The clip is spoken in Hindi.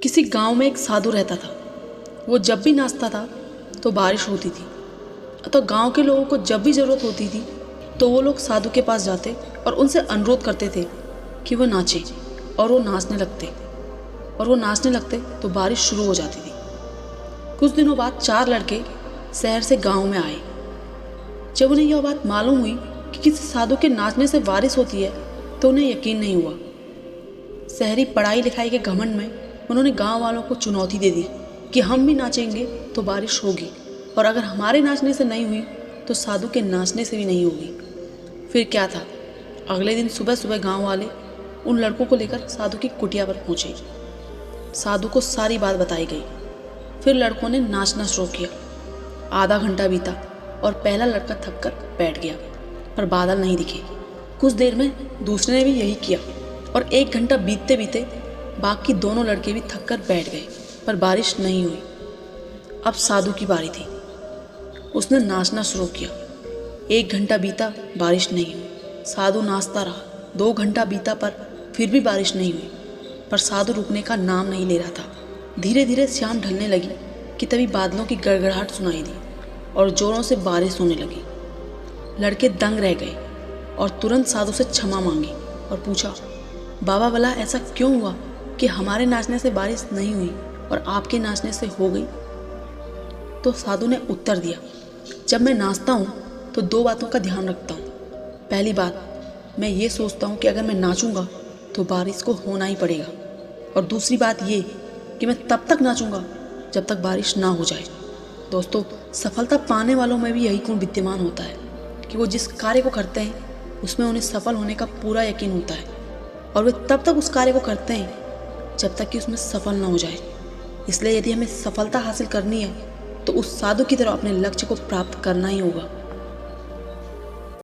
किसी गांव में एक साधु रहता था। वो जब भी नाचता था तो बारिश होती थी। तो गांव के लोगों को जब भी ज़रूरत होती थी तो वो लोग साधु के पास जाते और उनसे अनुरोध करते थे कि वो नाचे, और वो नाचने लगते तो बारिश शुरू हो जाती थी। कुछ दिनों बाद 4 लड़के शहर से गांव में आए। जब उन्हें यह बात मालूम हुई कि किसी साधु के नाचने से बारिश होती है तो उन्हें यकीन नहीं हुआ। शहरी पढ़ाई लिखाई के घमंड में उन्होंने गांव वालों को चुनौती दे दी कि हम भी नाचेंगे तो बारिश होगी, और अगर हमारे नाचने से नहीं हुई तो साधु के नाचने से भी नहीं होगी। फिर क्या था, अगले दिन सुबह सुबह गांव वाले उन लड़कों को लेकर साधु की कुटिया पर पहुंचे। साधु को सारी बात बताई गई। फिर लड़कों ने नाचना शुरू किया। आधा घंटा बीता और पहला लड़का थक कर बैठ गया, पर बादल नहीं दिखे। कुछ देर में दूसरे ने भी यही किया, और 1 घंटा बीतते बीते बाकी दोनों लड़के भी थक कर बैठ गए, पर बारिश नहीं हुई। अब साधु की बारी थी। उसने नाचना शुरू किया। 1 घंटा बीता, बारिश नहीं हुई। साधु नाचता रहा। 2 घंटा बीता, पर फिर भी बारिश नहीं हुई। पर साधु रुकने का नाम नहीं ले रहा था। धीरे धीरे शाम ढलने लगी कि तभी बादलों की गड़गड़ाहट सुनाई दी और जोरों से बारिश होने लगी। लड़के दंग रह गए और तुरंत साधु से क्षमा मांगी और पूछा, बाबा भला ऐसा क्यों हुआ कि हमारे नाचने से बारिश नहीं हुई और आपके नाचने से हो गई? तो साधु ने उत्तर दिया, जब मैं नाचता हूँ तो 2 बातों का ध्यान रखता हूँ। पहली बात, मैं ये सोचता हूँ कि अगर मैं नाचूंगा तो बारिश को होना ही पड़ेगा, और दूसरी बात ये कि मैं तब तक नाचूंगा जब तक बारिश ना हो जाए। दोस्तों, सफलता पाने वालों में भी यही गुण विद्यमान होता है कि वो जिस कार्य को करते हैं उसमें उन्हें सफल होने का पूरा यकीन होता है, और वे तब तक उस कार्य को करते हैं जब तक कि उसमें सफल ना हो जाए। इसलिए यदि हमें सफलता हासिल करनी है तो उस साधु की तरह अपने लक्ष्य को प्राप्त करना ही होगा।